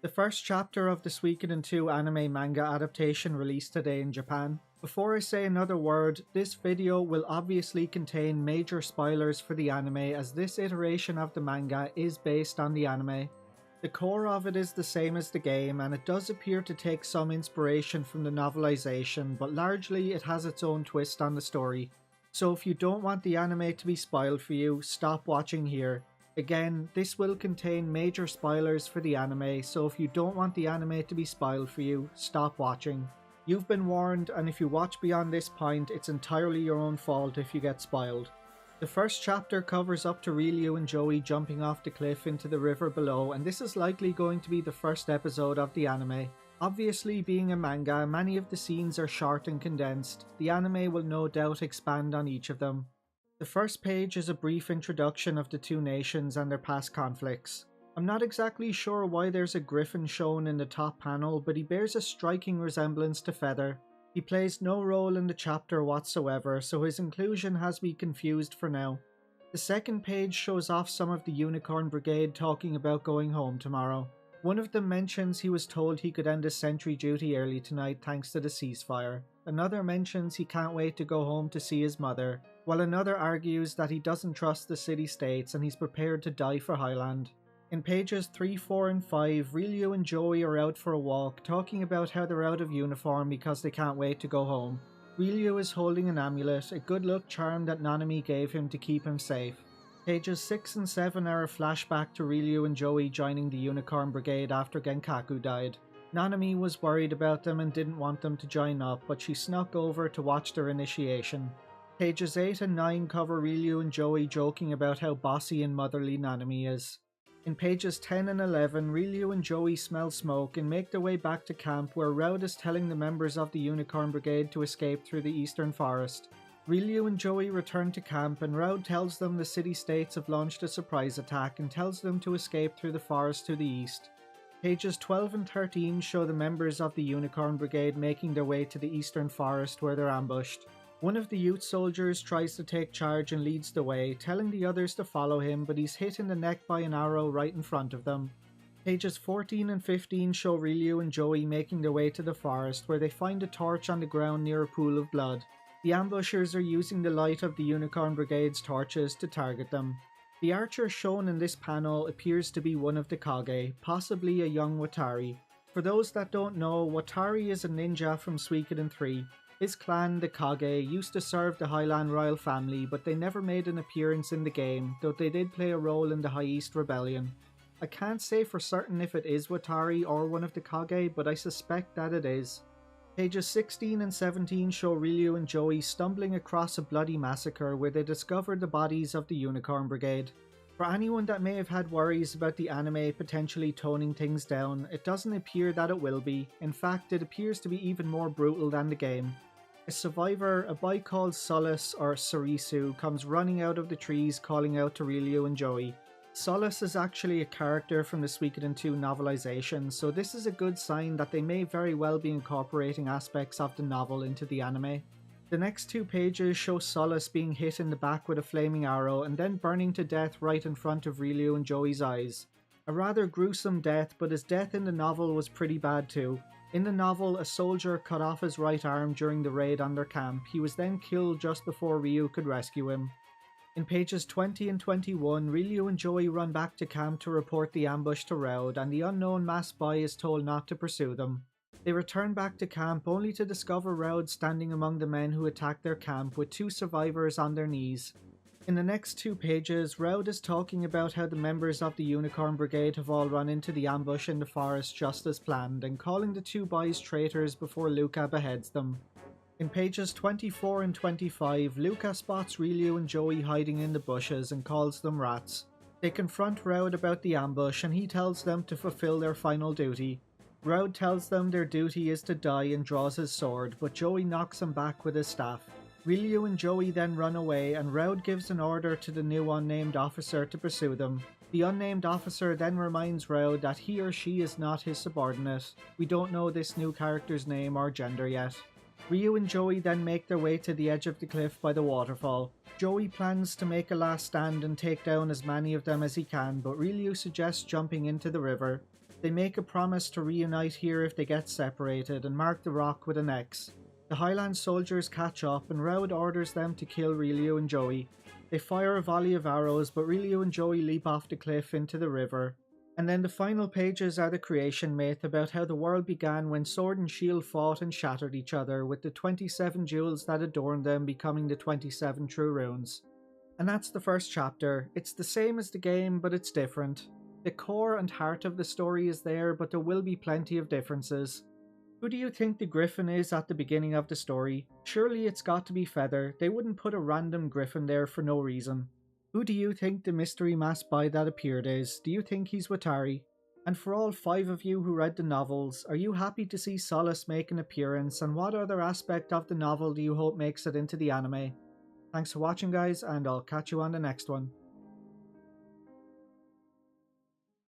The first chapter of the Suikoden 2 anime manga adaptation released today in Japan. Before I say another word, this video will obviously contain major spoilers for the anime as this iteration of the manga is based on the anime. The core of it is the same as the game and it does appear to take some inspiration from the novelization, but largely it has its own twist on the story. So if you don't want the anime to be spoiled for you, stop watching here. Again, this will contain major spoilers for the anime, so if you don't want the anime to be spoiled for you, stop watching. You've been warned, and if you watch beyond this point, it's entirely your own fault if you get spoiled. The first chapter covers up to Ryu and Joey jumping off the cliff into the river below, and this is likely going to be the first episode of the anime. Obviously, being a manga, many of the scenes are short and condensed. The anime will no doubt expand on each of them. The first page is a brief introduction of the two nations and their past conflicts. I'm not exactly sure why there's a griffin shown in the top panel, but he bears a striking resemblance to Feather. He plays no role in the chapter whatsoever, so his inclusion has me confused for now. The second page shows off some of the Unicorn Brigade talking about going home tomorrow. One of them mentions he was told he could end his sentry duty early tonight thanks to the ceasefire. Another mentions he can't wait to go home to see his mother, while another argues that he doesn't trust the city-states and he's prepared to die for Highland. In pages 3, 4 and 5, Ryu and Joey are out for a walk, talking about how they're out of uniform because they can't wait to go home. Ryu is holding an amulet, a good luck charm that Nanami gave him to keep him safe. Pages 6 and 7 are a flashback to Ryu and Joey joining the Unicorn Brigade after Genkaku died. Nanami was worried about them and didn't want them to join up, but she snuck over to watch their initiation. Pages 8 and 9 cover Ryu and Joey joking about how bossy and motherly Nanami is. In pages 10 and 11, Ryu and Joey smell smoke and make their way back to camp where Rowd is telling the members of the Unicorn Brigade to escape through the eastern forest. Ryu and Joey return to camp and Rowd tells them the city-states have launched a surprise attack and tells them to escape through the forest to the east. Pages 12 and 13 show the members of the Unicorn Brigade making their way to the eastern forest where they're ambushed. One of the youth soldiers tries to take charge and leads the way, telling the others to follow him, but he's hit in the neck by an arrow right in front of them. Pages 14 and 15 show Ryu and Joey making their way to the forest where they find a torch on the ground near a pool of blood. The ambushers are using the light of the Unicorn Brigade's torches to target them. The archer shown in this panel appears to be one of the Kage, possibly a young Watari. For those that don't know, Watari is a ninja from Suikoden 3. His clan, the Kage, used to serve the Highland royal family, but they never made an appearance in the game, though they did play a role in the High East Rebellion. I can't say for certain if it is Watari or one of the Kage, but I suspect that it is. Pages 16 and 17 show Ryu and Joey stumbling across a bloody massacre where they discover the bodies of the Unicorn Brigade. For anyone that may have had worries about the anime potentially toning things down, it doesn't appear that it will be. In fact, it appears to be even more brutal than the game. A survivor, a boy called Solace or Sorisu, comes running out of the trees calling out to Ryu and Joey. Solace is actually a character from the Suikoden 2 novelization, so this is a good sign that they may very well be incorporating aspects of the novel into the anime. The next two pages show Solace being hit in the back with a flaming arrow and then burning to death right in front of Ryu and Joey's eyes. A rather gruesome death, but his death in the novel was pretty bad too. In the novel, a soldier cut off his right arm during the raid on their camp. He was then killed just before Ryu could rescue him. In pages 20 and 21, Ryu and Joey run back to camp to report the ambush to Rowd, and the unknown masked boy is told not to pursue them. They return back to camp only to discover Rowd standing among the men who attacked their camp with two survivors on their knees. In the next two pages, Rowd is talking about how the members of the Unicorn Brigade have all run into the ambush in the forest just as planned, and calling the two boys traitors before Luca beheads them. In pages 24 and 25, Luca spots Ryu and Joey hiding in the bushes and calls them rats. They confront Rowd about the ambush and he tells them to fulfill their final duty. Rowd tells them their duty is to die and draws his sword, but Joey knocks him back with his staff. Ryu and Joey then run away and Rowd gives an order to the new unnamed officer to pursue them. The unnamed officer then reminds Rowd that he or she is not his subordinate. We don't know this new character's name or gender yet. Ryu and Joey then make their way to the edge of the cliff by the waterfall. Joey plans to make a last stand and take down as many of them as he can, but Ryu suggests jumping into the river. They make a promise to reunite here if they get separated and mark the rock with an X. The Highland soldiers catch up and Rowd orders them to kill Ryu and Joey. They fire a volley of arrows, but Ryu and Joey leap off the cliff into the river. And then the final pages are the creation myth about how the world began when Sword and Shield fought and shattered each other, with the 27 jewels that adorned them becoming the 27 true runes. And that's the first chapter. It's the same as the game, but it's different. The core and heart of the story is there, but there will be plenty of differences. Who do you think the griffin is at the beginning of the story? Surely it's got to be Feather. They wouldn't put a random griffin there for no reason. Who do you think the mystery masked boy that appeared is? Do you think he's Watari? And for all 5 of you who read the novels, are you happy to see Solace make an appearance, and what other aspect of the novel do you hope makes it into the anime? Thanks for watching guys, and I'll catch you on the next one.